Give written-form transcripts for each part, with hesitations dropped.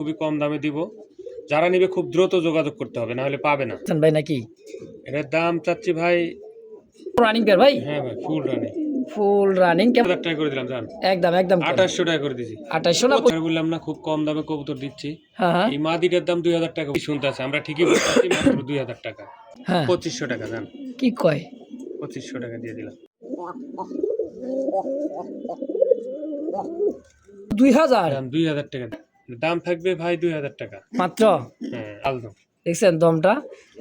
খুবই কম দামে দিব। যারা নিবে খুব দ্রুত যোগাযোগ করতে হবে, না হলে পাবে না। ভাই নাকি এটার দাম চাচ্ছি ভাই রানিং পেয়ার ভাই? হ্যাঁ ভাই, ফুল রানিং। ফুল রানিং কেমন? 1000 টাকা করে দিলাম জান। একদম একদম 2800 টাকা করে দিছি। 2800 না? বললাম না খুব কম দামে কবুতর দিচ্ছি। হ্যাঁ হ্যাঁ এই মাদিটার দাম 2000 টাকা শুনতে আছে, আমরা ঠিকই বলতেছি, মাত্র 2000 টাকা। হ্যাঁ 2500 টাকা জান। কি কয়? 2500 টাকা দিয়ে দিলাম। 2000 দাম 2000 টাকা দাম থাকবে ভাই, 2000 টাকা মাত্র। হ্যাঁ আলদম। দেখছেন দমটা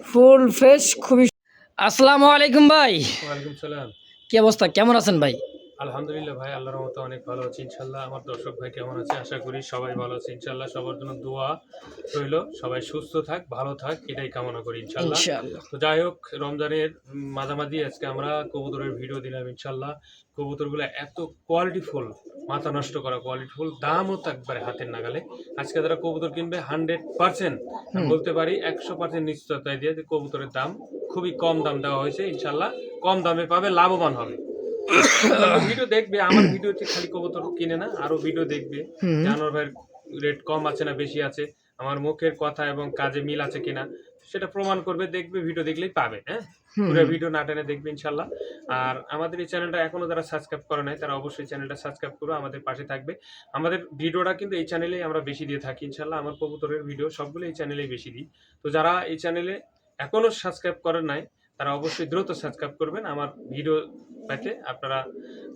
ফুল ফ্রেশ খুবই। আসসালামু আলাইকুম ভাই। ওয়ালাইকুম সালাম। কি অবস্থা, কেমন আছেন ভাই? আলহামদুলিল্লাহ ভাই, আল্লাহর রহমতে অনেক ভালো আছি ইনশাল্লাহ। আমার দর্শক ভাই কেমন আছে? আশা করি সবাই ভালো আছে ইনশাল্লাহ। সবার জন্য দোয়া রইল, সবাই সুস্থ থাক, ভালো থাক, এটাই কামনা করি ইনশাল্লাহ। তো যাই হোক, রমজানের মাঝামাঝি আজকে আমরা কবুতরের ভিডিও দিলাম ইনশাল্লাহ। কবুতরগুলো এত কোয়ালিটিফুল, মাথা নষ্ট করা কোয়ালিটিফুল, দামও থাকবে হাতের নাগালে। আজকে যারা কবুতর কিনবে 100% বলতে পারি 100% নিশ্চয়তা দিয়ে যে কবুতরের দাম খুবই কম দাম দেওয়া হয়েছে ইনশাল্লাহ। কম দামে পাবে, লাভবান হবে। ভিডিও দেখবে, আমার ভিডিওতে খালি কবুতর কিনে না, আরো ভিডিও দেখবে জানোয়ার ভাইয়ের রেট কম আছে না বেশি আছে, আমার মুখের কথা এবং কাজে মিল আছে কিনা সেটা প্রমাণ করবে। দেখবে, ভিডিও দেখলেই পাবে। হ্যাঁ, পুরো ভিডিও না টেনে দেখবে ইনশাল্লাহ। আর আমাদের এই চ্যানেলটা এখনো যারা সাবস্ক্রাইব করে নাই তারা অবশ্যই চ্যানেলটা সাবস্ক্রাইব করো, আমাদের পাশে থাকবে। আমাদের ভিডিওটা কিন্তু এই চ্যানেলেই আমরা বেশি দিয়ে থাকি ইনশাল্লাহ। আমার কবুতরের ভিডিও সবগুলো এই চ্যানেলেই বেশি দিই। তো যারা এই চ্যানেলে এখনো সাবস্ক্রাইব করেন নাই তারা অবশ্যই দ্রুত সাবস্ক্রাইব করবেন। আমার ভিডিও পেতে আপনারা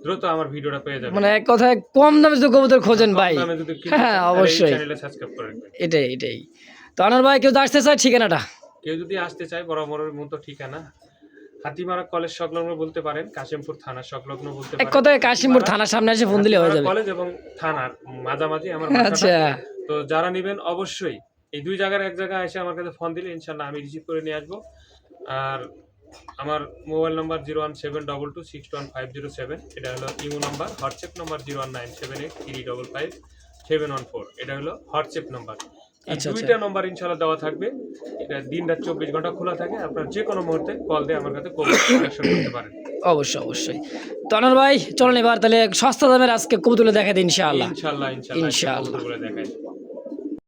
দ্রুত আমার ভিডিওটা পেয়ে যাবেন। মানে এক কথায় কম দামে যদি কবুতর খোঁজেন ভাই, হ্যাঁ অবশ্যই চ্যানেলে সাবস্ক্রাইব করে রাখবেন। এটাই। তো আনোয়ার ভাই, কেউ আসতে চায় ঠিকানাটা? কেউ যদি আসতে চায়, বরাবরের মতো ঠিকানা হাতিমারা কলেজ সংলগ্ন বলতে পারেন, কাশিমপুর থানা সংলগ্ন বলতে পারেন। এক কথায় কাশিমপুর থানার সামনে এসে ফোন দিলে হয়ে যাবে। কলেজ এবং থানার মাঝামাঝি আমার আচ্ছা। তো যারা নেবেন অবশ্যই এই দুই জায়গার এক জায়গায় এসে আমার কাছে ফোন দিলে ইনশাআল্লাহ আমি রিসিভ করে নিয়ে আসবো। আর আমার মোবাইল নাম্বার 01722615007, এটা হলো ইমো নাম্বার। হোয়াটসঅ্যাপ নাম্বার 01978355714, এটা হলো হোয়াটসঅ্যাপ নাম্বার। এই দুইটা নাম্বার ইনশাআল্লাহ দেওয়া থাকবে। এটা দিন রাত 24 ঘন্টা খোলা থাকে, আপনার যে কোনো মুহূর্তে কল দিয়ে আমার কাছে কানেকশন করতে পারেন। অবশ্যই। তো আনোয়ার ভাই চলেন এবার তাহলে সস্তা দামের আজকে কবুতর দেখাই দিই ইনশাআল্লাহ। কবুতরগুলো দেখাই।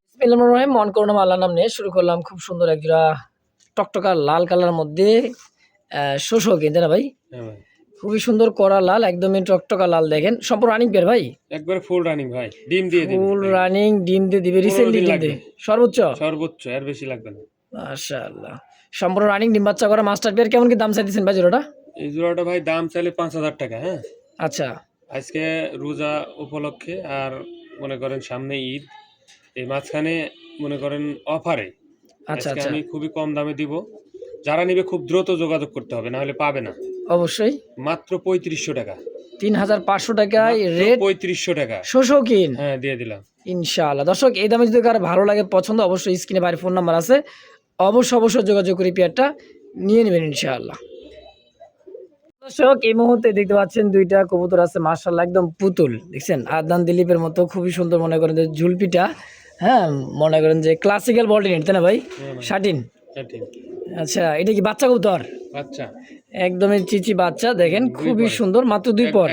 বিসমিল্লাহির রহমানির রহিম। মন করুন আল্লাহর নাম নিয়ে শুরু করলাম। খুব সুন্দর এক জোড়া টকটকা লাল কালার মধ্যে শোষো কিনতে না ভাই? হ্যাঁ ভাই, খুবই সুন্দর কড়া লাল, একদমই টকটকা লাল। দেখেন সম্পূর্ণ রানিং পেয়ার ভাই, একবার ফুল রানিং ভাই, ডিম দিয়ে দিবে। ফুল রানিং ডিম দিয়ে দিবে, রিসেন্টলি ডিম দিয়ে সর্বোচ্চ এর বেশি লাগবে না। মাশাআল্লাহ, সম্পূর্ণ রানিং ডিম বাচ্চা করা মাস্টার পেয়ার। কেমন কি দাম চাইতেছেন ভাই জোড়াটা? এই জোড়াটা ভাই দাম চাইলে 5000 টাকা। হ্যাঁ আচ্ছা, আজকে রোজা উপলক্ষে আর মনে করেন সামনে ঈদ, এই মাঝখানে মনে করেন অফারে আজকে আমি খুবই কম দামে দিব। যারা নিবে খুব দ্রুত যোগাযোগ করতে হবে, না হলে পাবে না। অবশ্যই মাত্র 3500 টাকা, 3500 টাকায় রেট। 3500 টাকা শোষকিন, হ্যাঁ দিয়ে দিলাম ইনশাআল্লাহ। দর্শক এই দামে যদি কারো ভালো লাগে, পছন্দ, অবশ্যই স্ক্রিনে বাইরে ফোন নাম্বার আছে, অবশ্যই যোগাযোগ করে পেয়ারটা নিয়ে নেবেন ইনশাআল্লাহ। দর্শক এই মুহূর্তে দেখতে পাচ্ছেন দুইটা কবুতর আছে মাশাআল্লাহ, একদম পুতুল। দেখছেন আদনান দিলীপের মতো খুবই সুন্দর, মনে করেন যে ঝুলপিটা, হ্যাঁ মনে করেন যে ক্লাসিক্যাল বডিনেট, তাই না ভাই? শাটিন। আচ্ছা, এটা কি বাচ্চা কবুতর? বাচ্চা, একদমই চিচি বাচ্চা। দেখেন খুবই সুন্দর, মাত্র 2 পর,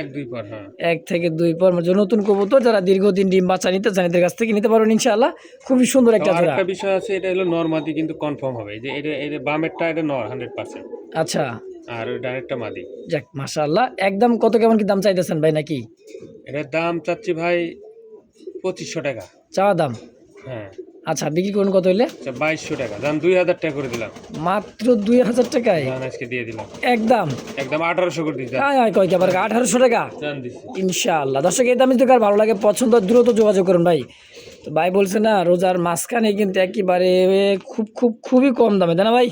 1 থেকে 2 পর। নতুন কবুতর, যারা দীর্ঘদিন ডিম বাচ্চা নিতে চান এদের কাছ থেকে নিতে পারবেন ইনশাআল্লাহ। খুবই সুন্দর একটা জোড়া। একটা বিষয় আছে, এটা হলো নরমাদি কিন্তু কনফার্ম হবে যে এটা বামেরটা এটা নর 100%। আচ্ছা, আর ওই ডানেরটা মাদি। যাক মাশাআল্লাহ। একদম কত কেমন কি দাম চাইতেছেন ভাই নাকি? এটার দাম চাচ্ছি ভাই 2500 টাকা চাওয়া দাম। হ্যাঁ আচ্ছা, বিক্রি করুন কত হইলে? 2200 টাকা দাম, 2000 টাকা করে দিলাম। মাত্র 2000 টাকায় আজকে দিয়ে দিলাম। একদম 1800 করে দিলাম। কয় কি আবার 1800 টাকা ইনশাআল্লাহ। দর্শক এই দামে যদি কার ভালো লাগে, পছন্দ, দ্রুত যোগাযোগ করুন ভাই। তো ভাই বলছে না রোজার মাঝখানে কিন্তু একেবারে খুবই কম দামে, তাই না ভাই?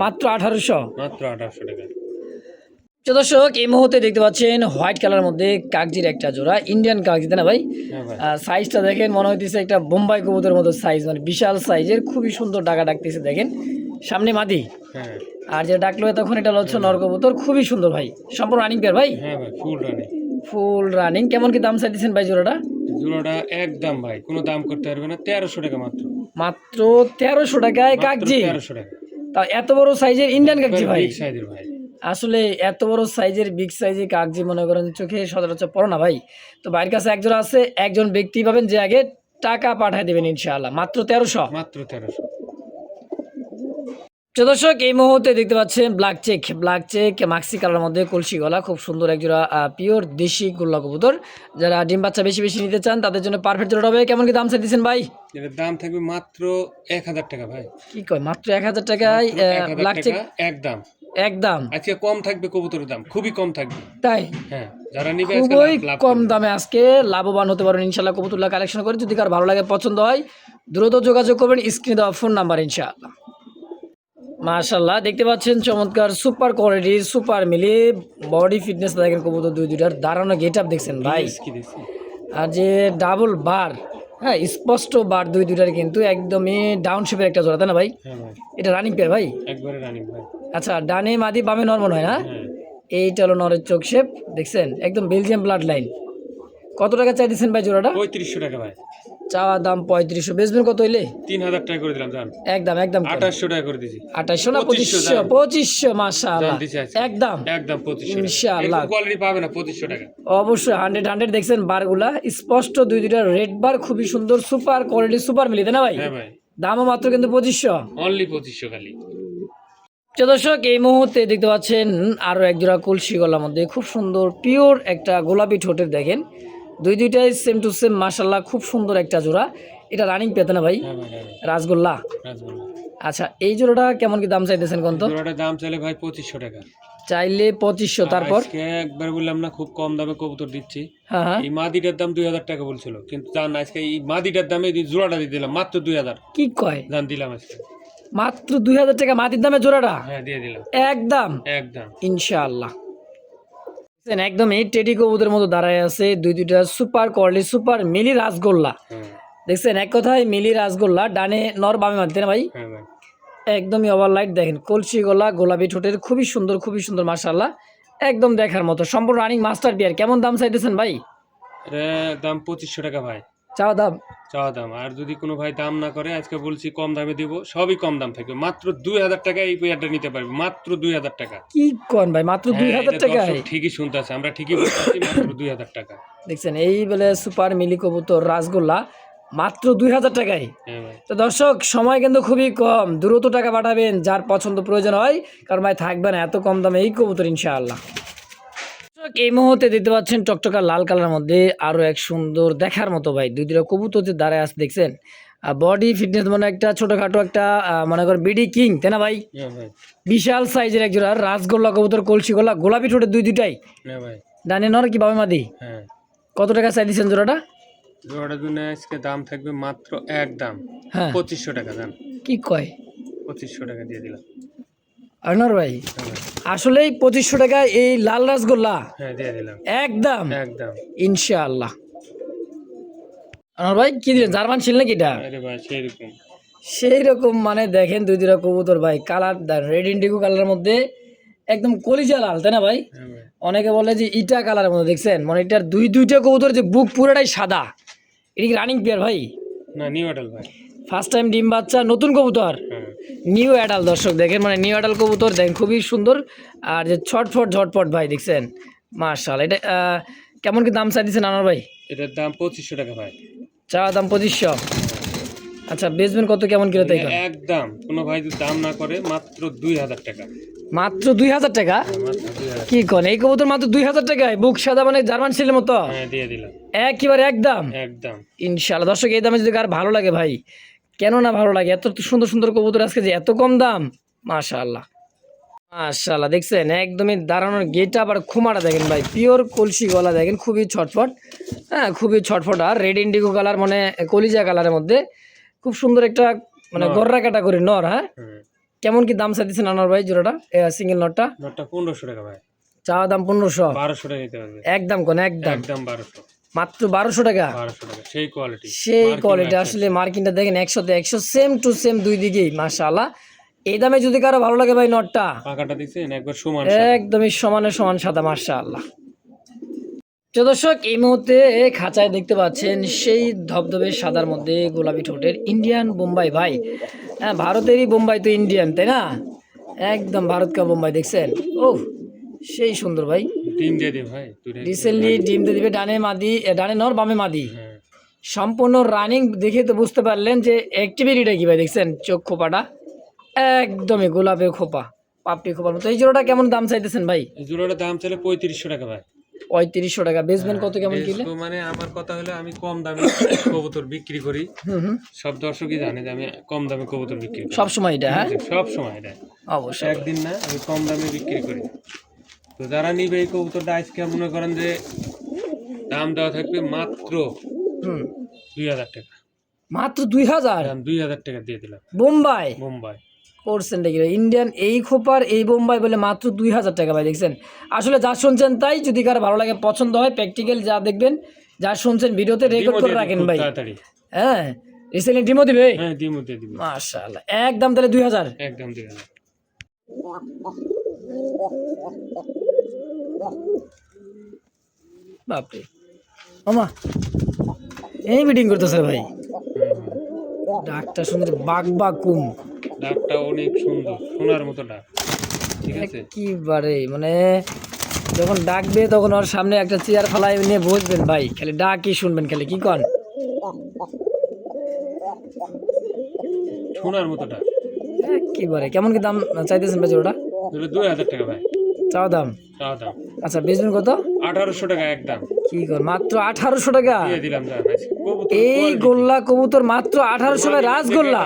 মাত্র 1800 টাকা। দর্শক এই মুহূর্তে দেখতে পাচ্ছেন হোয়াইট কালার মধ্যে কাগজির একটা জোড়া, ইন্ডিয়ান কাগজি, তাই না ভাই? সাইজটা দেখেন, মনে হইতেছে একটা বোম্বাই কবুতরের মতো সাইজ, মানে বিশাল সাইজের, খুবই সুন্দর ডাকা ডাকতেছে। দেখেন সামনে মাদি, আর যে ডাকলো তখন এটা হচ্ছে নর কবুতর। খুবই সুন্দর ভাই, সম্পূর্ণ রানিং পেয়ার ভাই? Full running. কেমন কি দাম চাইতেছেন ভাই জোড়াটা? জোড়াটা একদম ভাই কোনো দাম করতে পারবে না, 1300 টাকা মাত্র 1300 টাকায় কাগজি। 1300 টাকা। তা এত বড় সাইজের ইন্ডিয়ান কাগজি ভাই? ভাই আসলে এত বড় সাইজের বিগ সাইজের কাগজি মনে করেন চোখে সচরাচর পড়ে না ভাই। তো ভাইয়ের কাছে এক জোড়া আছে, একজন ব্যক্তি পাবেন যে আগে টাকা পাঠিয়ে দেবেন ইনশাআল্লাহ। মাত্র 1300। মাত্র 1300। দর্শক এই মুহূর্তে দেখতে পাচ্ছেন ব্ল্যাক চেক মাক্সি কালার মধ্যে কলসি গলা, খুব সুন্দর একজোড়া পিওর দেশি গোল্লা কবুতর। যারা ডিম বাচ্চা বেশি বেশি নিতে চান তাদের জন্য পারফেক্ট জোড়া হবে। কেমন কি দাম চাইতেছেন ভাই? এর দাম থাকবে মাত্র 1000 টাকা ভাই। কি কয় মাত্র 1000 টাকায় ব্ল্যাক চেক? একদম একদম। আজকে কম থাকবে কবুতরের দাম, খুবই কম থাকবে। তাই? হ্যাঁ, যারা নিবে আজকে খুবই লাভ কম দামে আজকে লাভবান হতে পারবেন ইনশাআল্লাহ কবুতরগুলো কালেকশন করে। যদি কার ভালো লাগে পছন্দ হয় দ্রুত যোগাযোগ করবেন স্ক্রিনে দেওয়া ফোন নাম্বার ইনশাআল্লাহ। মাশাআল্লাহ দেখতে পাচ্ছেন চমৎকার সুপার কোয়ালিটি সুপার মিলি বডি ফিটনেস দেখেন কবুতর দুইটার দাঁড়ানো গেটআপ দেখছেন ভাই, কি দিছি। আর যে ডাবল বার, হ্যাঁ স্পষ্ট বার দুইটার কিন্তু একদমই ডাউন শেপের একটা জোড়া, তাই না ভাই? হ্যাঁ ভাই, এটা রানিং পেয়ার ভাই? একবারে রানিং ভাই। আচ্ছা, ডানে মাদি বামে নরমাল হয় না? হ্যাঁ, এইটা হলো নরের চোখ শেপ দেখছেন, একদম বেলজিয়াম ব্লাড লাইন। কত টাকা চাই দিচ্ছেন ভাই জোড়াটা? 3500 টাকা ভাই। চাওয়া দাম 3500, বেচবেন কত হইলে? 3000 টাকা করে দিলাম জান। একদম একদম 2800 টাকা করে দিছি। 2800 না 2500? 2500 মাশাআল্লাহ জান দিছি আজকে। একদম একদম 2500 ইনশাআল্লাহ। এরকম কোয়ালিটি পাবে না 2500 টাকা। অবশ্যই 100 দেখছেন বারগুলা স্পষ্ট দুইটা রেড বার খুবই সুন্দর সুপার কোয়ালিটি সুপার মিলি, তাই না ভাই? হ্যাঁ ভাই, দামও মাত্র কিন্তু 2500। অনলি 2500 খালি। দর্শক এই মুহূর্তে দেখতে পাচ্ছেন আরো এক জোড়া কলসি গলার মধ্যে খুব সুন্দর পিওর একটা গোলাপি ঠোঁটের দেখেন, দুইটাই সেম টু সেম মাশাআল্লাহ, খুব সুন্দর একটা জোড়া। এটা রানিং পেতে না ভাই? হ্যাঁ ভাই, হ্যাঁ ভাই, রাসগোল্লা। রাসগোল্লা। আচ্ছা, এই জোড়াটা কেমন কি দাম চাইতেছেন কোন তো? জোড়াটার দাম চাইলে ভাই 2500 টাকা। চাইলে 2500, তারপর? আজকে একবার বললাম না খুব কম দামে কবুতর দিচ্ছি। হ্যাঁ হ্যাঁ। এই মাদিটার দাম 2000 টাকা বলছিল, কিন্তু জান আজকে এই মাদিটার দামে এই জোড়াটা দিয়ে দিলাম মাত্র 2000। কি কয়? জান দিলাম আজকে মাত্র 2000 টাকা মাটির দামে জোড়াটা? হ্যাঁ, দিয়ে দিলাম একদম একদম। ইনশাআল্লাহ। একদম এই টেডি কবুতরের মতো দাঁড়ায় আছে দুইটা সুপার কোয়ালিটি সুপার মিলি রাসগোল্লা হ্যাঁ দেখছেন, এক কথায় মিলি রাসগোল্লা, ডানে নর বামে মারতে না ভাই? হ্যাঁ ভাই, একদমই ওভারলাইট দেখেন, কলসি গলা গোলাপি ঠোঁটের খুবই সুন্দর মাশাআল্লাহ, একদম দেখার মতো সম্পূর্ণ রানিং মাস্টার বিয়ার। কেমন দাম চাইতেছেন ভাই? এর দাম 2500 টাকা ভাই, চাওয়া দাম? চাওয়া দাম। আর যদি কোনো ভাই দাম না করে আজকে বলছি কম দামে দিব, সবই কম দাম থাকবে, মাত্র 2000 টাকা এই পেয়ারটা নিতে পারবে, মাত্র 2000 টাকা। কি কোন ভাই, মাত্র হ্যাঁ, 2000 এটা টাকায়? দর্শক ঠিকই শুনতেছে, আমরা ঠিকই বলতেছি, মাত্র 2000 টাকা। দেখছেন এই বলে সুপার মিলি কবুতর রাসগোল্লা মাত্র 2000 টাকায়। হ্যাঁ ভাই, তো দর্শক সময় কিন্তু খুবই কম, দ্রুত টাকা পাঠাবেন যার পছন্দ প্রয়োজন হয়, কারণ ভাই থাকবে না এত কম দামে এই কবুতর ইনশাআল্লাহ। দর্শক, এই মুহূর্তে দেখতে পাচ্ছেন টকটকা লাল কালার মধ্যে আরো এক সুন্দর দেখার মতো ভাই দুইটা কবুতর যে দাঁড়ায় আছে দেখছেন, বডি ফিটনেস মানে একটা ছোটখাটো একটা মনে করেন বিডি কিং, তাই না ভাই? হ্যাঁ ভাই, বিশাল সাইজের এক জোড়া রাসগোল্লা কবুতর কলসি গোল্লা গোলাপি ঠোঁটের দুইটাই, হ্যাঁ ভাই, ডানে নর কি বামে মাদি? হ্যাঁ। কত টাকা চাই দিচ্ছেন জোড়াটা? জোড়াটার জন্য আজকে দাম থাকবে মাত্র একদম হ্যাঁ 2500 টাকা। জান কি কয়? 2500 টাকা দিয়ে দিলাম। আরনার ভাই হ্যাঁ ভাই, আসলেই 2500 টাকা এই লাল রাসগোল্লা হ্যাঁ দিয়ে দিলাম একদম একদম। ইনশাআল্লাহ। আনোয়ার ভাই কি দিলেন, জার্মান ছিল নাকি এটা? আরে ভাই সেরকম সেই রকম মানে দেখেন দুইটা কবুতর ভাই, কালার রেড ইন্ডিগো কালারের মধ্যে একদম কলিজা লাল, তাই না ভাই? হ্যাঁ ভাই, অনেকে বলে যে ইটা কালারের মধ্যে দেখছেন, মানে এটার দুইটা কবুতর যে বুক পুরোটাই সাদা। এটা কি রানিং পেয়ার ভাই? না নিউ অ্যাডাল ভাই। ফার্স্ট টাইম ডিম বাচ্চা নতুন কবুতর হ্যাঁ, নিউ অ্যাডাল। দর্শক দেখেন মানে নিউ অ্যাডাল কবুতর দেখেন খুবই সুন্দর, আর যে ঝটপট ভাই দেখছেন মাশাআল্লাহ। এটা কেমন কি দাম চাই দিচ্ছেন আনোয়ার ভাই? এটার দাম 2500 টাকা ভাই। চাওয়া দাম 2500। আচ্ছা, বেচবেন কত কেমন কিলো তাই? একদম কোনো ভাই যদি দাম না করে মাত্র 2000 টাকা। মাত্র 2000 টাকা? মাত্র 2000। কি কোন এই কবুতর মাত্র 2000 টাকায় বুক সাদা মানে জার্মান ছেলের মতো? হ্যাঁ দিয়ে দিলাম একেবারে একদম একদম। ইনশাআল্লাহ। দর্শক এই দামে যদি কার ভালো লাগে ভাই, কেন না ভালো লাগে, এত সুন্দর কবুতর আজকে যে এত কম দাম মাশাআল্লাহ মাশাআল্লাহ। দেখছেন একদমই দাঁড়ানোর গেটআপ আবার খুমাটা দেখেন ভাই, পিওর কলসি গলা দেখেন খুবই ছটফট, হ্যাঁ খুবই ছটফট, আর রেড ইন্ডিগো কালার মানে কলিজা কালারের মধ্যে খুব সুন্দর একটা মানে গররা ক্যাটাগরি নর। হ্যাঁ হুম, কেমন কি দাম চাইতেছেন আনোয়ার ভাই জোড়াটা সিঙ্গেল নটটা? নটটা 1500 টাকা ভাই। চাওয়া দাম 1500? 1200 টাকা নিতে পারবে একদম কোন একদম একদম 1200। মাত্র 1200 টাকা? 1200 টাকা সেই কোয়ালিটি সেই কোয়ালিটি আসলে মার্কিনটা দেখেন 100 সেম টু সেম দুই দিকেই মাশাআল্লাহ। এই দামে যদি কারো ভালো লাগে ভাই নটটা পাকাটা দিছেন একবার সমান একদমই সমান সাদা মাশাআল্লাহ। দর্শক এই মুহূর্তে খাঁচায় দেখতে পাচ্ছেন সেই ধবধবে সাদার মধ্যে গোলাপি ঠোঁটের ইন্ডিয়ান বোম্বাই ভাই, হ্যাঁ ভারতেরই বোম্বাই তো ইন্ডিয়ান, তাই না? একদম ভারত কা বোম্বাই দেখছেন, ও সেই সুন্দর ভাই। ডিম দিয়ে দে ভাই তুই। রিসেন্টলি ডিম দিয়ে দিবে, ডানে নর বামে মাদি। হ্যাঁ সম্পূর্ণ রানিং দেখে তো বুঝতে পারলেন যে অ্যাক্টিভিটিটা কি ভাই, দেখছেন চোখ খোপাটা একদমই গোলাপের খোপা, পাপড়ি খোপার মতো। এই জোড়াটা কেমন দাম চাইতেছেন ভাই? এই জোড়াটার দাম চাইলে 3500 টাকা ভাই। 3500 টাকা। বেচবেন কত কেমন কিলে? বেচবো মানে আমার কথা হলো আমি কম দামে কবুতর বিক্রি করি। সব দর্শকই জানে যে আমি কম দামে কবুতর বিক্রি করি সব সময় এটা, হ্যাঁ সব সময় এটা অবশ্যই। একদিন না, আমি কম দামে বিক্রি করি। তো যারা নিবে এই কবুতরটা আজকে মনে করেন যে দাম দেওয়া থাকবে মাত্র 2000 টাকা। মাত্র 2000? দাম 2000 টাকা দিয়ে দিলাম। বোম্বাই বোম্বাই করছেন নাকি ভাই? ইন্ডিয়ান এই খোপার এই বোম্বাই বলে মাত্র 2000 টাকা ভাই, দেখছেন? আসলে যা শুনছেন তাই, যদি কারো ভালো লাগে পছন্দ হয় প্র্যাকটিক্যাল যা দেখবেন, যা শুনছেন ভিডিওতে রেকর্ড করে রাখেন ভাই। তাড়াতাড়ি হ্যাঁ রিসেন্টলি ডিমো দিবে? হ্যাঁ ডিমো দিয়ে দিব। মাশাআল্লাহ, একদম তাহলে 2000? একদম 2000। বাপরে মামা এই মিটিং করতেছে ভাই, ডাকটা সুন্দর, বাঘ কুম, ডাকটা অনেক সুন্দর, সোনার মতো ডাক। ঠিক আছে একেবারে মানে যখন ডাকবে তখন ওর সামনে একটা চেয়ার ফালাই নিয়ে বসবেন ভাই, খালি ডাকই শুনবেন, খালি কি কন সোনার মতো ডাক। একেবারে। কেমন কি দাম চাইতেছেন ভাই ওটা? 2000 টাকা ভাই চাওয়া দাম? চাওয়া দাম। আচ্ছা বেচবেন কত? 1800 টাকা একদম। কি কর, মাত্র 1800 টাকা? দিয়ে দিলাম। এই গোল্লা কবুতর মাত্র 1800 টাকা? রাজগোল্লা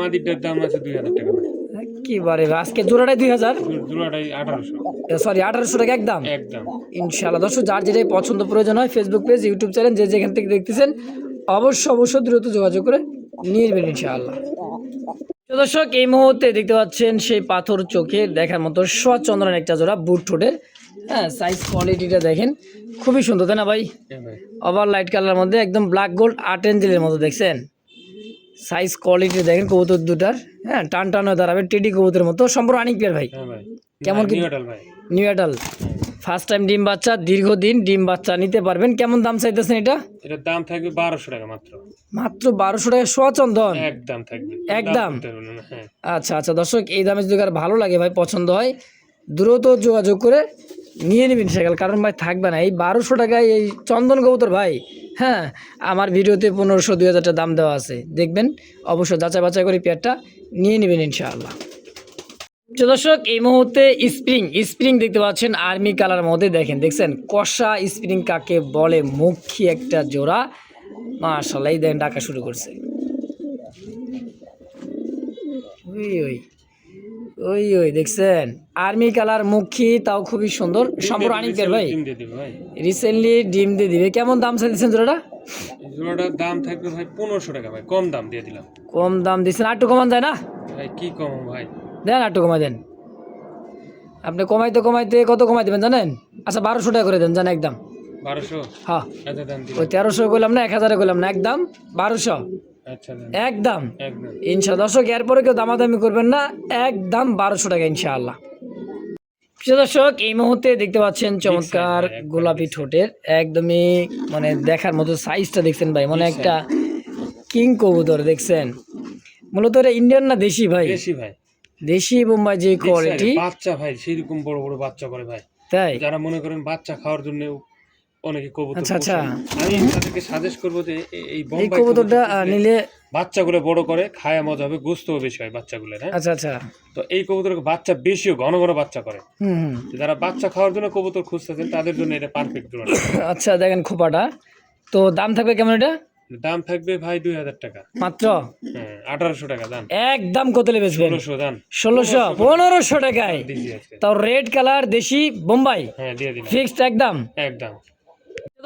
মাদিটার দাম আছে 2000 টাকা ভাই। একেবারে আজকে জোড়াটাই 2000? জোড়াটাই 1800। সরি 1800 টাকা একদম? একদম ইনশাআল্লাহ। দর্শক যার যেটাই পছন্দ প্রয়োজন হয়, ফেসবুক পেজ, ইউটিউব চ্যানেল যে যেখান থেকে দেখতেছেন অবশ্যই দ্রুত যোগাযোগ করে নিয়ে নেবেন ইনশাআল্লাহ। তো দর্শক এই মুহূর্তে দেখতে পাচ্ছেন সেই পাথর চোখের দেখার মতো সচন্দ্রন একটা জোড়া বুট ঠোঁটের, হ্যাঁ সাইজ কোয়ালিটিটা দেখেন খুবই সুন্দর, তাই না ভাই? ওভার লাইট কালারের মধ্যে একদম ব্ল্যাক গোল্ড 8 এঞ্জেলের মতো, দেখছেন সাইজ কোয়ালিটি দেখেন কবুতর দুটার, হ্যাঁ টান টান হয়ে দাঁড়াবে টেডি কবুতরের মতো, সম্পূর্ণ রানিং পেয়ার ভাই। কেমন কি? নিউ অ্যাডাল, ফার্স্ট টাইম ডিম বাচ্চা, দীর্ঘদিন ডিম বাচ্চা নিতে পারবেন। কেমন দাম চাইতেছেন এটা? এটার দাম থাকবে 1200 টাকা মাত্র। মাত্র 1200 টাকা সোয়াচন্দন একদম থাকবে একদম? হ্যাঁ। আচ্ছা আচ্ছা দর্শক, এই দামে যদি কারো ভালো লাগে ভাই, পছন্দ হয়, দ্রুত যোগাযোগ করে নিয়ে নেবেন সেকাল, কারণ ভাই থাকবে না এই 1200 টাকায় এই চন্দন কবুতর ভাই। হ্যাঁ আমার ভিডিওতে 1500-2000 টাকা দাম দেওয়া আছে, দেখবেন অবশ্যই যাচাই বাছাই করে পেয়ারটা নিয়ে নেবেন ইনশাআল্লাহ। তো দর্শক এই মুহূর্তে স্প্রিং দেখতে পাচ্ছেন আর্মি কালার মধ্যে, দেখছেন কষা স্প্রিং কাকে বলে, মুখী একটা জোড়া, মাশাআল্লাহ। এই দেখেন ডাকা শুরু করছে, ওই দেখছেন আর্মি কালার মুখী, তাও খুবই সুন্দর, সম্পূর্ণ রানিং পেয়ার ভাই। রিসেন্টলি ডিম দিয়ে দিবে। কেমন দাম চাইছেন জোড়াটা? জোড়াটার দাম থাকবে ভাই 1500 টাকা ভাই, কম দাম দিয়ে দিলাম। কম দাম দিচ্ছেন, আর একটু কমান যায় না ভাই? কি কম ভাই, দেন আর একটু কমাই দেন। আপনি কমাইতে কত কমাই দেবেন জানেন? আচ্ছা 1200 টাকা করে দেন, জান একদম 1200। হ্যাঁ আচ্ছা দাম দিলাম। ওই 1300 করলাম না, 1000 করলাম না, একদম 1200 আচ্ছা একদম একদম ইনশাআল্লাহ। দর্শক এরপরে কেউ দামাদামি করবেন না, একদম 1200 টাকা ইনশাআল্লাহ। প্রিয় দর্শক এই মুহূর্তে দেখতে পাচ্ছেন চমৎকার গোলাপি ঠোঁটের, একদমই মানে দেখার মতো সাইজটা দেখছেন ভাই, মানে একটা কিং কবুতর, দেখছেন মূলত এটা ইন্ডিয়ান না দেশি ভাই? দেশি ভাই, দেশি বোম্বাই যে কোয়ালিটি, বাচ্চা ভাই সেরকম বড় বড় বাচ্চা করে ভাই, তাই যারা মনে করেন বাচ্চা খাওয়ার জন্য অনেকে কবুতর। আচ্ছা আচ্ছা, আমি তাদেরকে সাজেস্ট করবো যে এই এই কবুতরটা নিলে বাচ্চাগুলো বড় করে খায়, মজা হবে, গোস্তও বেশি হয় বাচ্চাগুলো। হ্যাঁ আচ্ছা আচ্ছা। তো এই কবুতর বাচ্চা বেশিও ঘন ঘন বাচ্চা করে, যারা বাচ্চা খাওয়ার জন্য কবুতর খুঁজতেছেন তাদের জন্য এটা পারফেক্ট জোড়া। আচ্ছা দেখেন খোপাটা, তো দাম থাকবে কেমন এটা? দাম থাকবে ভাই 2000 টাকা মাত্র। হ্যাঁ 1800 টাকা দাম। একদম কত বেচবেন? 1600 দাম। 1500 টাকায়, তাও রেড কালার দেশি বোম্বাই। হ্যাঁ দিয়ে দিলাম ফিক্সড একদম একদম।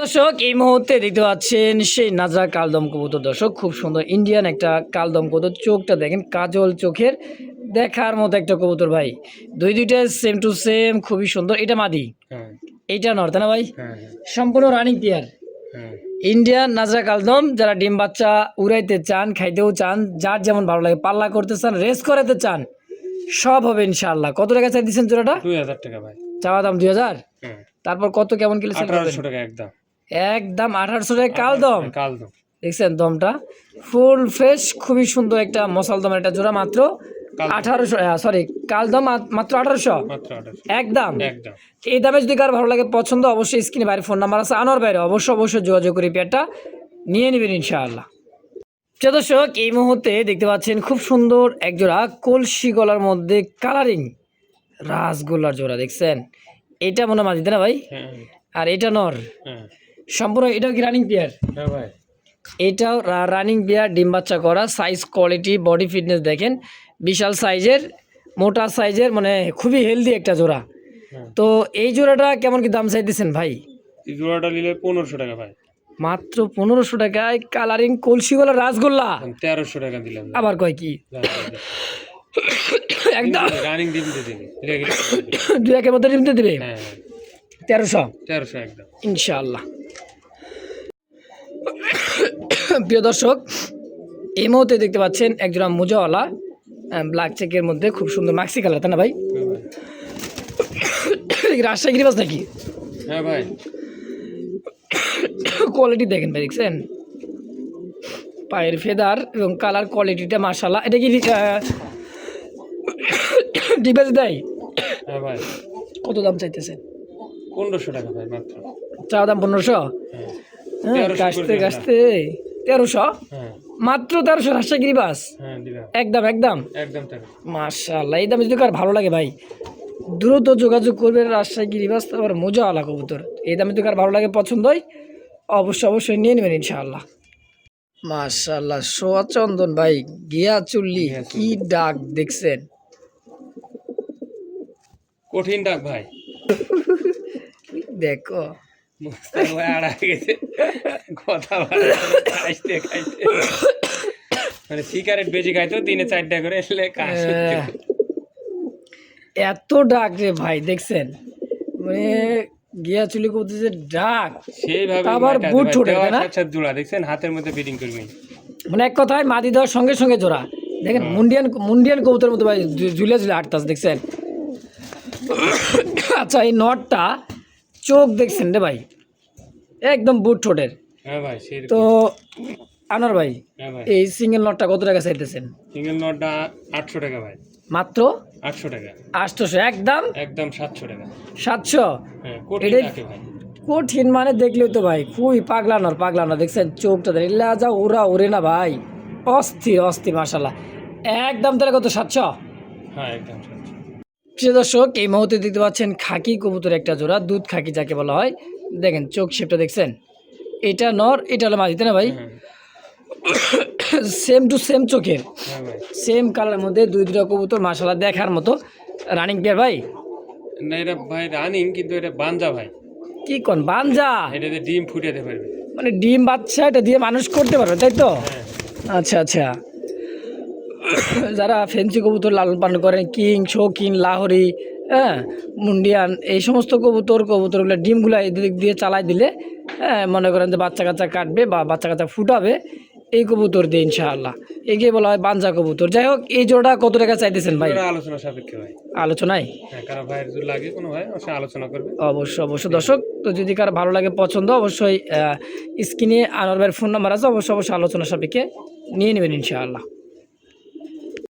দর্শক এই মুহূর্তে দেখতে পাচ্ছেন সেই নাজরা কালদম কবুতর, দর্শক খুব সুন্দর ইন্ডিয়ান একটা কালদম কবুতর, চোখটা দেখেন কাজল চোখের, দেখার মতো একটা কবুতর ভাই, দুইটা সেম টু সেম, খুবই সুন্দর। এটা মাদি, এইটা নর, তাই না ভাই? সম্পূর্ণ রানিং পেয়ার, ইন্ডিয়ান নাজরা কালদম। যারা ডিম বাচ্চা উড়াইতে চান, খাইতেও চান, যার যেমন ভালো লাগে, পাল্লা করতে চান, রেস করাতে চান, সব হবে ইনশাআল্লাহ। কত টাকা চাই দিচ্ছেন জোড়াটা? 2000 টাকা ভাই। চাওয়া দাম 2000? তারপর কত কেমন কিলো? 1800 টাকা একদম। একদম 1800 টাকা কালদম। কালদম দেখছেন দমটা ফুল ফ্রেশ, খুবই সুন্দর একটা মশাল দমের একটা জোড়া, মাত্র 1800, সরি কালদম মাত্র 1800 একদম। এই দামে যদি কার ভালো লাগে পছন্দ, অবশ্যই স্ক্রিনে বাইরে ফোন নাম্বার আছে, আনোয়ার বাইরে অবশ্যই যোগাযোগ করে পেয়ারটা নিয়ে নেবেন ইনশাআল্লাহ। প্রিয় দর্শক, এই মুহূর্তে দেখতে পাচ্ছেন খুব সুন্দর এক জোড়া কলসি গলার মধ্যে কালারিং রাসগোল্লার জোড়া দেখছেন। এটা মনে হয় মাঝিতে না ভাই, হ্যাঁ আর এটা নর হ্যাঁ সম্পূর্ণ। এটাও কি রানিং পেয়ার? হ্যাঁ ভাই, এটাও রানিং পেয়ার, ডিম বাচ্চা করা। সাইজ কোয়ালিটি বডি ফিটনেস দেখেন, বিশাল সাইজের, মোটা সাইজের, মানে খুবই হেলদি একটা জোড়া। হ্যাঁ। তো এই জোড়াটা কেমন কি দাম চাইতেছেন ভাই? এই জোড়াটা নিলে 1500 টাকা ভাই। মাত্র 1500 টাকায় কালারিং কলসিওয়ালা রাসগোল্লা। 1300 টাকা দিলাম। আবার কয় কি একদম রানিং ডিম দিয়ে দিবি, দুই একের মধ্যে ডিম দিয়ে দেবে। হ্যাঁ 1300 একদম ইনশাআল্লাহ। প্রিয় দর্শক, এই মুহূর্তে দেখতে পাচ্ছেন একজোড়া মোজাওয়ালা ব্ল্যাক চেকের মধ্যে খুব সুন্দর মাক্সি কালার, তাই না ভাই? রাজশাহী গিরিবাস নাকি? হ্যাঁ ভাই, কোয়ালিটি দেখেন ভাই, দেখছেন পায়ের ফেদার এবং কালার কোয়ালিটিটা মাশাআল্লাহ। এটা কি ডিভাইস দেয়? হ্যাঁ ভাই। কত দাম চাইতেছেন? 1500 টাকা ভাই মাত্র। চা দাম 1500? হ্যাঁ হ্যাঁ, 1300 কাশতে করে কাশতে 1300, হ্যাঁ মাত্র 1300 রাজশাহী গিরিবাস। হ্যাঁ দিলাম একদম একদম একদম 1300। মাশাআল্লাহ, এই দামে যদি কার ভালো লাগে ভাই দ্রুত যোগাযোগ করবেন। রাজশাহী গিরিবাস তারপর মোজাওয়ালা কবুতর, এই দামে যদি কার ভালো লাগে পছন্দ হয় অবশ্যই নিয়ে নেবেন ইনশাআল্লাহ। মাশাআল্লাহ, সোয়া চন্দন ভাই, গিয়া চুল্লি, কি ডাক দেখছেন। কঠিন ডাক ভাই, দেখো মুস্তাক ভাই আড়া গেছে কথা বলে খাইতে খাইতে, মানে সিগারেট বেশি খাইতো, দিনে 4টা করে এলে কাজ করতে। এত ডাক রে ভাই, দেখছেন মানে গিয়া চুলি করতে যে ডাক, সেইভাবে আবার বুট ছোটে না, সাথে জোড়া দেখছেন হাতের মধ্যে বিডিং করবে, মানে এক কথায় মাদি দেওয়ার সঙ্গে সঙ্গে জোড়া। দেখেন মুন্ডিয়ান কবুতরের মতো ভাই ঝুলে ঝুলে আটতাস, দেখছেন। আচ্ছা, এই নটটা চোখ দেখছেন রে ভাই, একদম বুট ঠোঁটের। হ্যাঁ ভাই সেরকম। তো আনার ভাই, হ্যাঁ ভাই, এই সিঙ্গেল নটটা কত টাকা চাইতেছেন? সিঙ্গেল নটটা 800 টাকা ভাই। মাত্র 800 টাকা 800? একদম একদম 700 টাকা। 700? হ্যাঁ কঠিন এটাই ডাকে ভাই। কঠিন মানে দেখলেও তো ভাই খুবই পাগলানোর, দেখছেন চোখটা এলা যা ওরে না ভাই, অস্থির মাশাআল্লাহ। একদম তাহলে কত? 700? হ্যাঁ একদম 700। প্রিয় দর্শক, এই মুহূর্তে দেখতে পাচ্ছেন খাকি কবুতর একটা জোড়া, দুধ খাকি যাকে বলা হয়। দেখেন চোখ শেপটা দেখছেন, এটা নর, এটা হলো মাদিতে না ভাই? হ্যাঁ সেম টু সেম চোখের, হ্যাঁ ভাই। সেম কালারের মধ্যে দুইটা কবুতর মাশাআল্লাহ দেখার মতো। রানিং পেয়ার ভাই? না এটা ভাই রানিং, কিন্তু এটা বানজা ভাই। কি কোন বানজা? এটাতে ডিম ফুটাতে পারবে। মানে ডিম বাচ্চা এটা দিয়ে মানুষ করতে পারবে, তাই তো? হ্যাঁ আচ্ছা। যারা ফেন্সি কবুতর লালন পালন করেন, কিং, শৌখিন, লাহোরি, হ্যাঁ, মুন্ডিয়ান, এই সমস্ত কবুতরগুলো ডিমগুলো এদিক দিয়ে চালাই দিলে, হ্যাঁ, মনে করেন যে বাচ্চা কাচ্চা কাটবে বা বাচ্চা কাচ্চা ফুটাবে, এই কবুতর দিয়ে ইনশাআল্লাহ। এগিয়ে বলা হয় বানজা কবুতর। যাই হোক, এই জোড়া কত টাকা চাইতেছেন ভাই? এটা আলোচনা সাপেক্ষে ভাই। আলোচনায়? হ্যাঁ, কারো ভাইয়ের যদি লাগে কোনো ভাই অবশ্যই আলোচনা করবে। অবশ্যই দর্শক, তো যদি কারো ভালো লাগে পছন্দ অবশ্যই স্ক্রিনে আনোয়ার ভাইয়ের ফোন নাম্বার আছে, অবশ্যই আলোচনা সাপেক্ষে নিয়ে নেবেন ইনশাআল্লাহ।